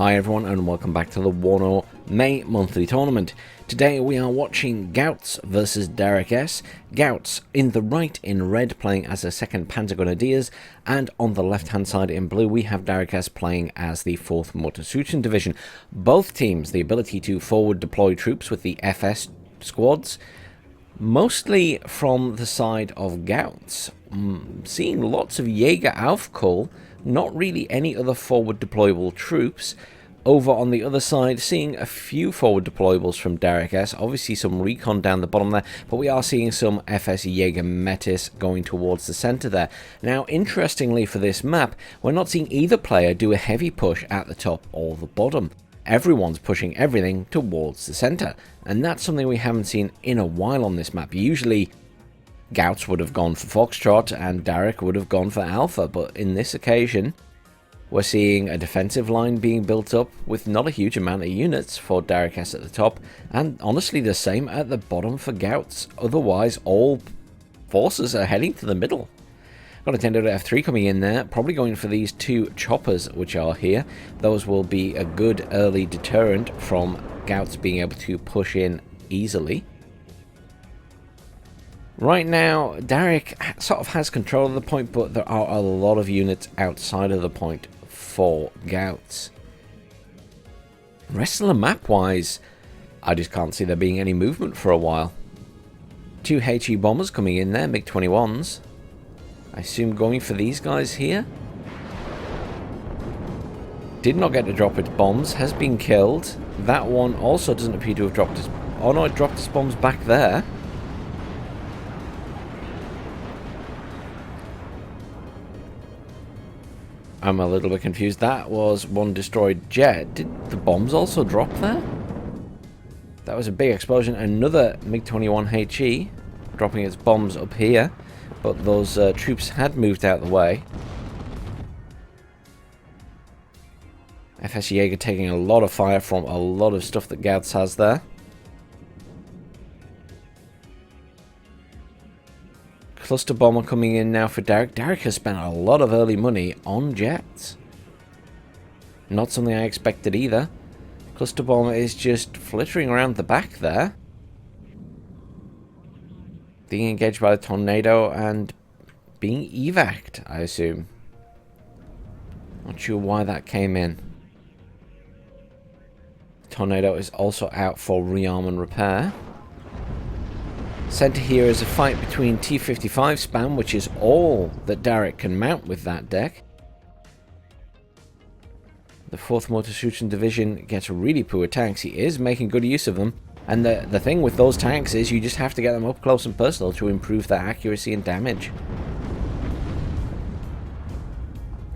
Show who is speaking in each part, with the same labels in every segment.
Speaker 1: Hi everyone and welcome back to the WARNO May monthly tournament. Today we are watching Gautz versus DarrickS. Gautz in the right in red playing as a second Panzer Grenadiers, and on the left hand side in blue we have DarrickS playing as the 4th Motorsuchen Division. Both teams the ability to forward deploy troops with the FS squads, mostly from the side of Gautz. Seeing lots of Jäger Aufkohl, not really any other forward deployable troops. Over on the other side, seeing a few forward deployables from DarrickS, obviously some recon down the bottom there, but we are seeing some FS Jäger Metis going towards the centre there. Now, interestingly for this map, we're not seeing either player do a heavy push at the top or the bottom. Everyone's pushing everything towards the centre, and that's something we haven't seen in a while on this map. Usually, Gautz would have gone for Foxtrot and Darrick would have gone for Alpha, but in this occasion we're seeing a defensive line being built up with not a huge amount of units for DarrickS at the top, and honestly the same at the bottom for Gautz. Otherwise all forces are heading to the middle. Got a Tendo to F3 coming in there, probably going for these two choppers which are here. Those will be a good early deterrent from Gautz being able to push in easily. Right now, Darrick sort of has control of the point, but there are a lot of units outside of the point for Gautz. The rest of the map-wise, I just can't see there being any movement for a while. Two HE bombers coming in there, MiG-21s. I assume going for these guys here. Did not get to drop its bombs, has been killed. That one also doesn't appear to have dropped its... Oh no, it dropped its bombs back there. I'm a little bit confused. That was one destroyed jet. Did the bombs also drop there? That was a big explosion. Another MiG-21 HE dropping its bombs up here. But those troops had moved out of the way. FS Jäger taking a lot of fire from a lot of stuff that Gautz has there. Cluster bomber coming in now for Darrick. Darrick has spent a lot of early money on jets. Not something I expected either. Cluster bomber is just flittering around the back there. Being engaged by the tornado and being evac'd, I assume. Not sure why that came in. Tornado is also out for rearm and repair. Centre here is a fight between T-55 spam, which is all that Darrick can mount with that deck. The 4th Motorsuchen Division gets really poor tanks. He is making good use of them. And the thing with those tanks is you just have to get them up close and personal to improve their accuracy and damage.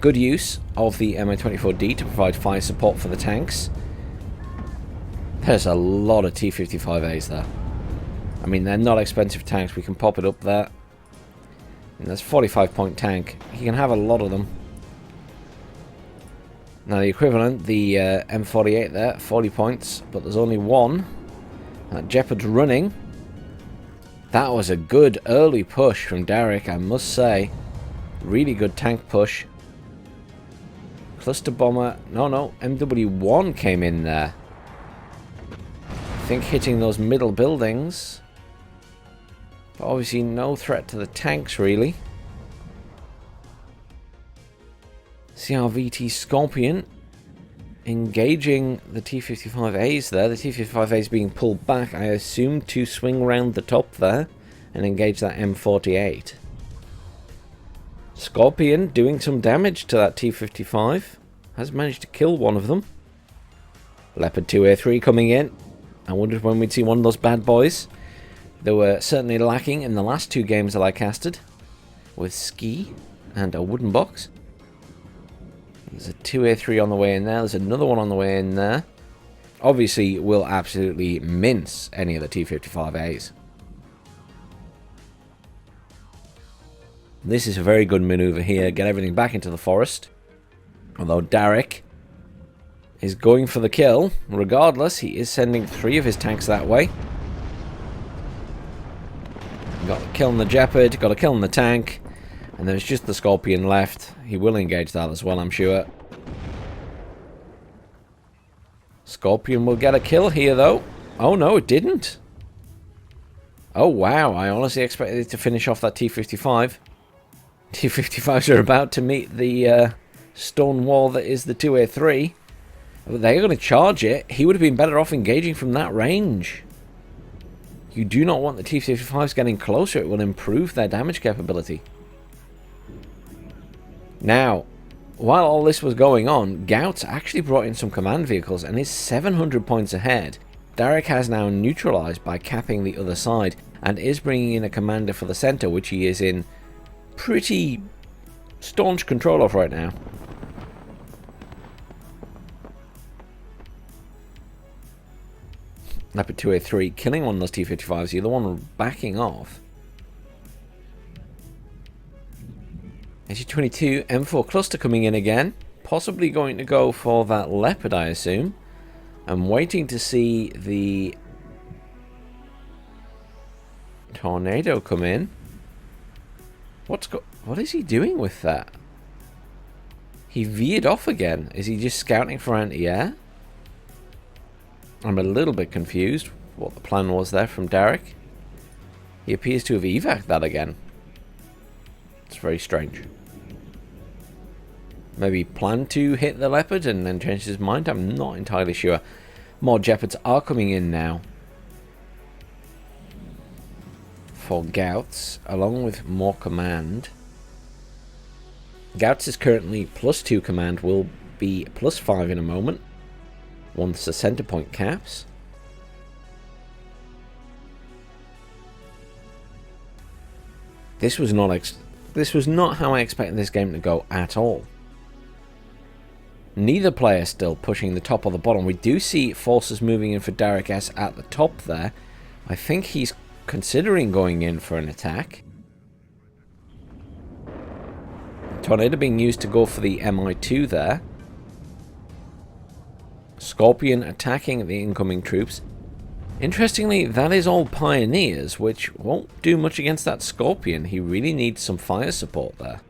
Speaker 1: Good use of the Mi-24D to provide fire support for the tanks. There's a lot of T-55As there. I mean, they're not expensive tanks. We can pop it up there. And that's 45-point tank. He can have a lot of them. Now, the equivalent, the M48 there, 40 points. But there's only one. That Jeopard's running. That was a good early push from Darrick, I must say. Really good tank push. Cluster bomber. No, MW1 came in there. I think hitting those middle buildings. But obviously no threat to the tanks, really. CRVT Scorpion engaging the T-55As there. The T-55As being pulled back, I assume, to swing round the top there and engage that M48. Scorpion doing some damage to that T-55. Has managed to kill one of them. Leopard 2A3 coming in. I wondered when we'd see one of those bad boys. They were certainly lacking in the last two games that I casted, with Ski and a wooden box. There's a 2A3 on the way in there. There's another one on the way in there. Obviously, we'll absolutely mince any of the T-55As. This is a very good maneuver here. Get everything back into the forest. Although Darrick is going for the kill. Regardless, he is sending 3 of his tanks that way. Got a kill on the Jeopard, got a kill on the tank, and there's just the Scorpion left. He will engage that as well, I'm sure. Scorpion will get a kill here, though. Oh, no, it didn't. Oh, wow. I honestly expected it to finish off that T-55. T-55s are about to meet the stone wall that is the 2A3. They're going to charge it. He would have been better off engaging from that range. You do not want the T-55s getting closer. It will improve their damage capability. Now, while all this was going on, Gautz actually brought in some command vehicles and is 700 points ahead. Darrick has now neutralized by capping the other side and is bringing in a commander for the center, which he is in pretty staunch control of right now. Leopard 2A3 killing one of those T-55s, the other one backing off. SU-22 M4 cluster coming in again, possibly going to go for that Leopard, I assume. I'm waiting to see the Tornado come in. What is he doing with that? He veered off again. Is he just scouting for anti-air? I'm a little bit confused what the plan was there from Darrick. He appears to have evac'd that again. It's very strange. Maybe planned to hit the Leopard and then changed his mind. I'm not entirely sure. More Jeopards are coming in now for Gautz, along with more command. Gautz is currently +2 command, will be +5 in a moment once the center point caps. This was not how I expected this game to go at all. Neither player still pushing the top or the bottom. We do see forces moving in for DarrickS at the top there. I think he's considering going in for an attack. Tornado being used to go for the MI2 there. Scorpion attacking the incoming troops. Interestingly, that is all Pioneers, which won't do much against that Scorpion. He really needs some fire support there.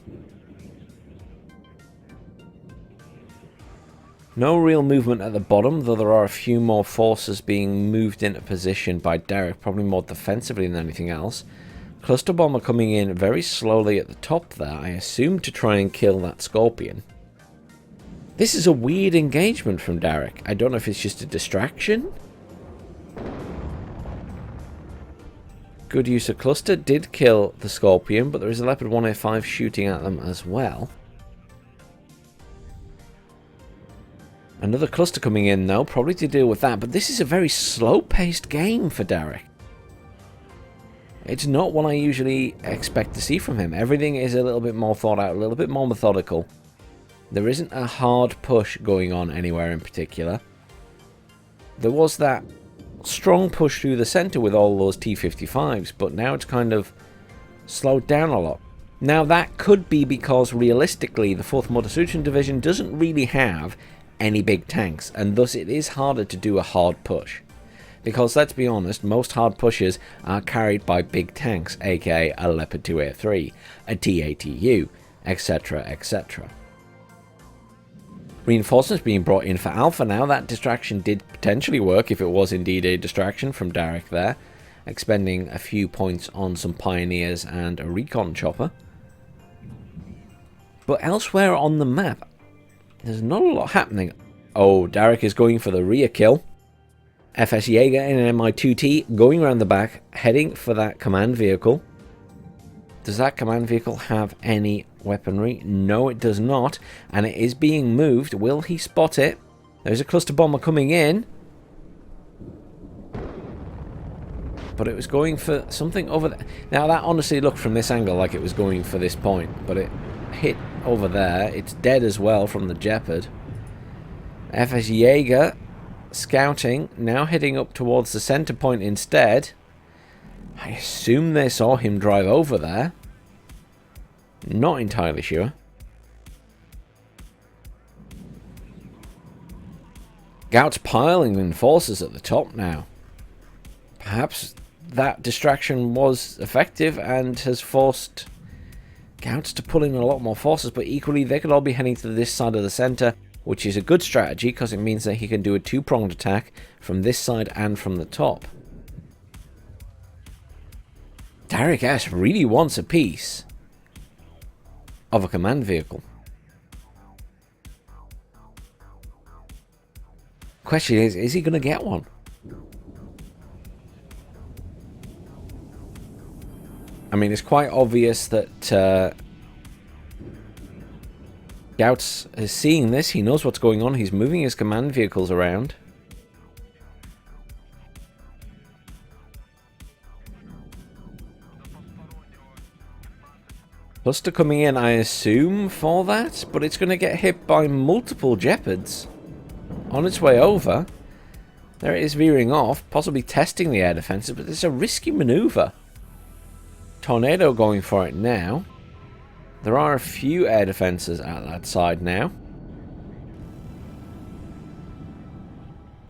Speaker 1: No real movement at the bottom, though there are a few more forces being moved into position by Darrick, probably more defensively than anything else. Cluster Bomber coming in very slowly at the top there, I assume to try and kill that Scorpion. This is a weird engagement from Darrick. I don't know if it's just a distraction. Good use of cluster, did kill the Scorpion, but there is a Leopard 1A5 shooting at them as well. Another cluster coming in now, probably to deal with that, but this is a very slow-paced game for Darrick. It's not what I usually expect to see from him. Everything is a little bit more thought out, a little bit more methodical. There isn't a hard push going on anywhere in particular. There was that strong push through the center with all those T-55s, but now it's kind of slowed down a lot. Now that could be because realistically the 4th Motorsuchen Division doesn't really have any big tanks, and thus it is harder to do a hard push. Because let's be honest, most hard pushes are carried by big tanks, aka a Leopard 2A3, a TATU, etc, etc. Reinforcements being brought in for Alpha now. That distraction did potentially work if it was indeed a distraction from Darrick there, expending a few points on some Pioneers and a recon chopper. But elsewhere on the map, there's not a lot happening. Oh, Darrick is going for the rear kill. FS Jaeger in an Mi-2T going around the back, heading for that command vehicle. Does that command vehicle have any weaponry? No, it does not. And it is being moved. Will he spot it? There's a cluster bomber coming in. But it was going for something over there. Now, that honestly looked from this angle like it was going for this point. But it hit over there. It's dead as well from the Jeopard. FS Jaeger scouting, now heading up towards the center point instead. I assume they saw him drive over there. Not entirely sure. Gautz piling in forces at the top now. Perhaps that distraction was effective and has forced Gautz to pull in a lot more forces, but equally they could all be heading to this side of the center. which is a good strategy because it means that he can do a two-pronged attack from this side and from the top. DarrickS really wants a piece of a command vehicle. Question is he going to get one? I mean, it's quite obvious that Gautz is seeing this. He knows what's going on. He's moving his command vehicles around. Cluster coming in, I assume, for that, but it's going to get hit by multiple Jeopards on its way over. There it is veering off, possibly testing the air defenses, but it's a risky maneuver. Tornado going for it now. There are a few air defenses at that side now,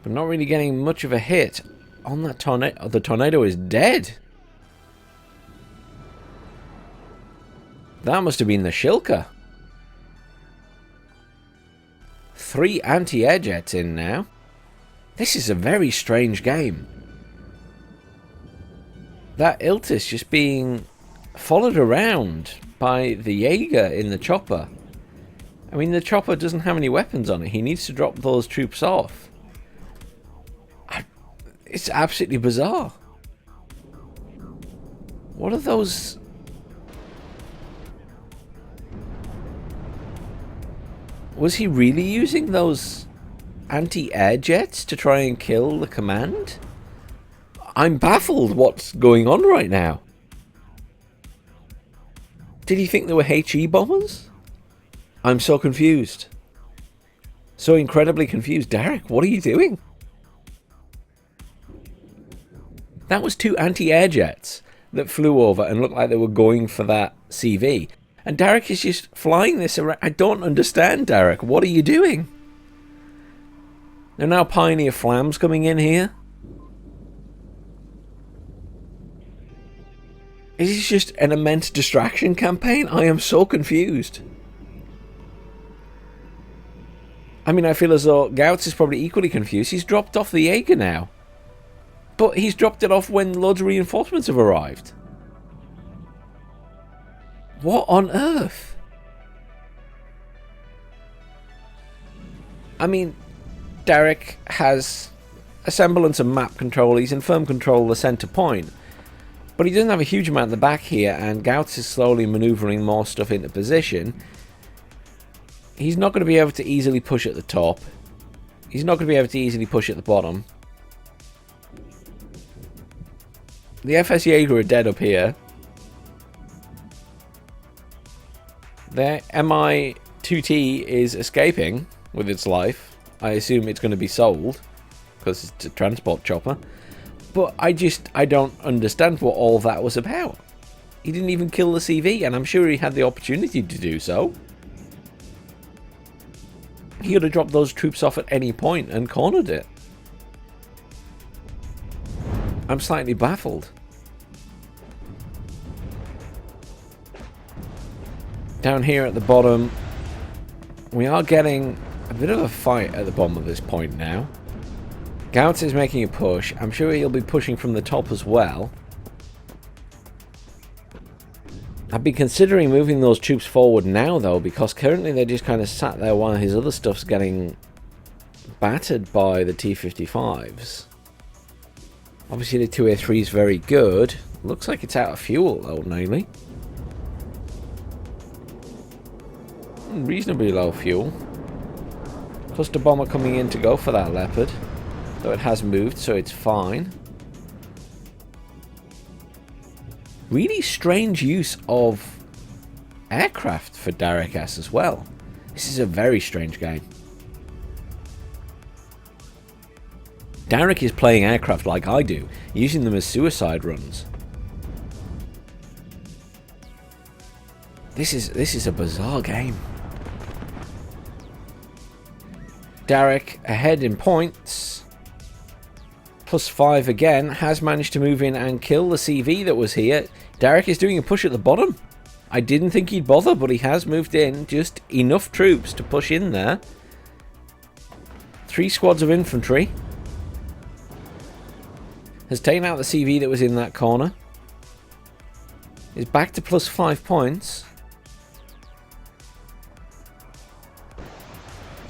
Speaker 1: but not really getting much of a hit on that tornado. The tornado is dead. That must have been the Shilka. 3 anti-air jets in now. This is a very strange game. That Iltis just being followed around by the Jaeger in the chopper. I mean, the chopper doesn't have any weapons on it. He needs to drop those troops off. It's absolutely bizarre. What are those? Was he really using those anti-air jets to try and kill the command? I'm baffled what's going on right now. Did he think they were HE bombers? I'm so confused. So incredibly confused. Darrick, what are you doing? That was 2 anti-air jets that flew over and looked like they were going for that CV. And Darrick is just flying this around. I don't understand, Darrick. What are you doing? There are now Pioneer Flams coming in here. Is this just an immense distraction campaign? I am so confused. I mean, I feel as though Gautz is probably equally confused. He's dropped off the Jaeger now. But he's dropped it off when loads of reinforcements have arrived. What on earth? I mean, Darrick has a semblance of map control. He's in firm control of the centre point. But he doesn't have a huge amount at the back here, and Gautz is slowly manoeuvring more stuff into position. He's not going to be able to easily push at the top. He's not going to be able to easily push at the bottom. The FS Jaeger are dead up here. The Mi-2T is escaping with its life. I assume it's going to be sold, because it's a transport chopper. But I don't understand what all that was about. He didn't even kill the CV, and I'm sure he had the opportunity to do so. He could have dropped those troops off at any point and cornered it. I'm slightly baffled. Down here at the bottom, we are getting a bit of a fight at the bottom of this point now. Gautz is making a push. I'm sure he'll be pushing from the top as well. I'd be considering moving those troops forward now, though, because currently they're just kind of sat there while his other stuff's getting battered by the T-55s. Obviously, the 2A3 is very good. Looks like it's out of fuel, though, Naley. Reasonably low fuel. Cluster bomber coming in to go for that Leopard. Though it has moved, so it's fine. Really strange use of aircraft for DarrickS as well. This is a very strange game. Darrick is playing aircraft like I do, using them as suicide runs. This is a bizarre game. Darrick ahead in points. +5 again, has managed to move in and kill the CV that was here. Darrick is doing a push at the bottom. I didn't think he'd bother, but he has moved in just enough troops to push in there. 3 squads of infantry. Has taken out the CV that was in that corner. Is back to plus 5 points.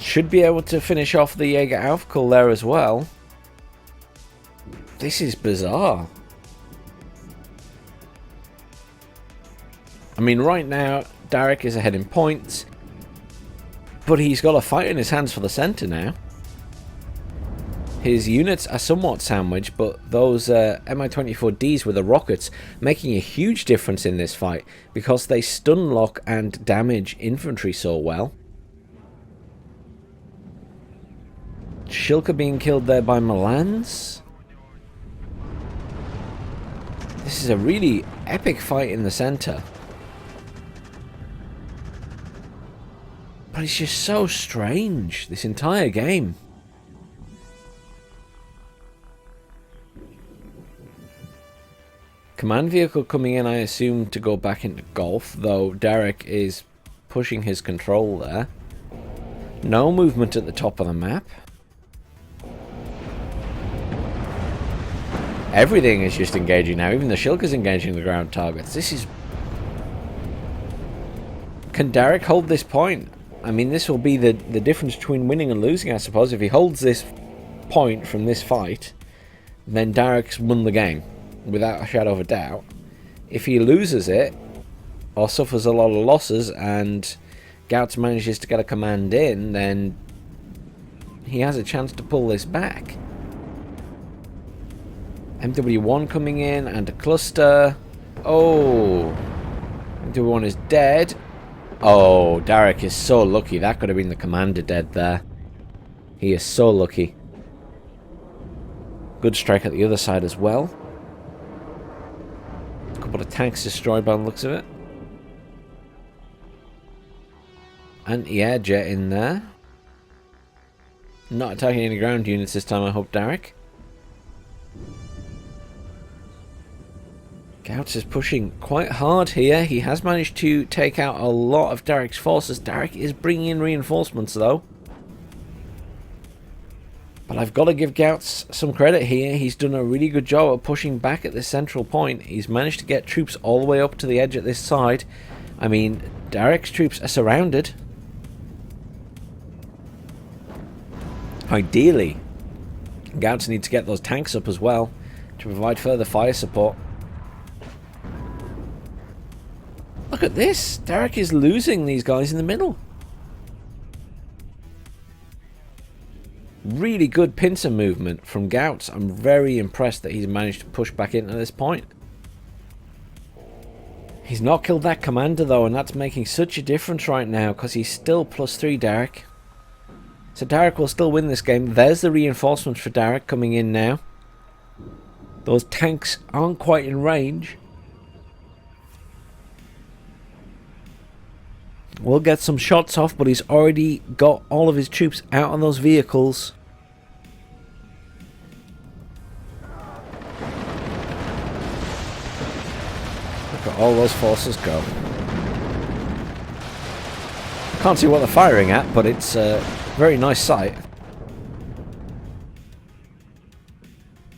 Speaker 1: Should be able to finish off the Jäger Aufkull there as well. This is bizarre. I mean, right now, Darrick is ahead in points. But he's got a fight in his hands for the centre now. His units are somewhat sandwiched, but those Mi-24Ds with the rockets making a huge difference in this fight because they stun lock and damage infantry so well. Shilka being killed there by Milans. This is a really epic fight in the centre. But it's just so strange, this entire game. Command vehicle coming in, I assume, to go back into Golf, though Darrick is pushing his control there. No movement at the top of the map. Everything is just engaging now. Even the Shilka's engaging the ground targets. This is... Can Darrick hold this point? I mean, this will be the difference between winning and losing, I suppose. If he holds this point from this fight, then Darrick's won the game, without a shadow of a doubt. If he loses it, or suffers a lot of losses, and Gautz manages to get a command in, then he has a chance to pull this back. MW1 coming in, and a cluster. Oh, MW1 is dead. Oh, Darrick is so lucky. That could have been the commander dead there. He is so lucky. Good strike at the other side as well. A couple of tanks destroyed by the looks of it. Anti-air jet in there. Not attacking any ground units this time, I hope, Darrick. Gautz is pushing quite hard here. He has managed to take out a lot of Darrick's forces. Darrick is bringing in reinforcements, though. But I've got to give Gautz some credit here. He's done a really good job of pushing back at this central point. He's managed to get troops all the way up to the edge at this side. I mean, Darrick's troops are surrounded. Ideally, Gautz needs to get those tanks up as well to provide further fire support. Look at this. Darrick is losing these guys in the middle. Really good pincer movement from Gautz. I'm very impressed that he's managed to push back into this point. He's not killed that commander though, and that's making such a difference right now because he's still +3, Darrick. So Darrick will still win this game. There's the reinforcements for Darrick coming in now. Those tanks aren't quite in range. We'll get some shots off, but he's already got all of his troops out on those vehicles. Look at all those forces go. Can't see what they're firing at, but it's a very nice sight.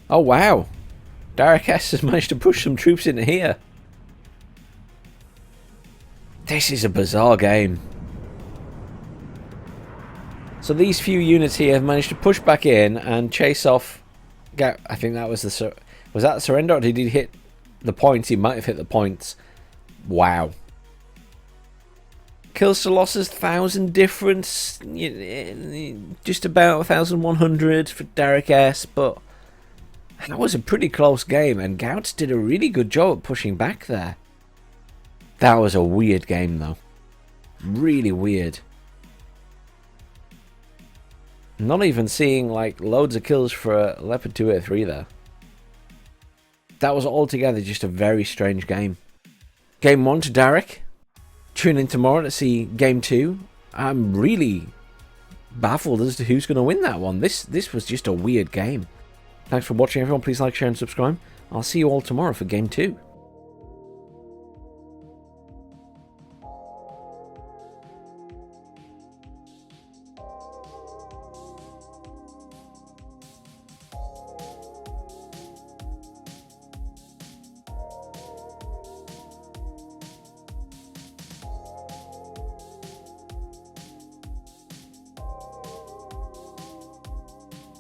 Speaker 1: Oh wow! Darrick S has managed to push some troops into here. This is a bizarre game. So these few units here have managed to push back in and chase off... I think that was the... Was that the surrender, or did he hit the points? He might have hit the points. Wow. Kills to losses, 1,000 difference. Just about 1,100 for Darrick S, but... That was a pretty close game, and Gautz did a really good job at pushing back there. That was a weird game, though. Really weird. Not even seeing, like, loads of kills for a Leopard 2A3 there. That was altogether just a very strange game. Game 1 to Darrick. Tune in tomorrow to see Game 2. I'm really baffled as to who's going to win that one. This was just a weird game. Thanks for watching, everyone. Please like, share, and subscribe. I'll see you all tomorrow for Game 2.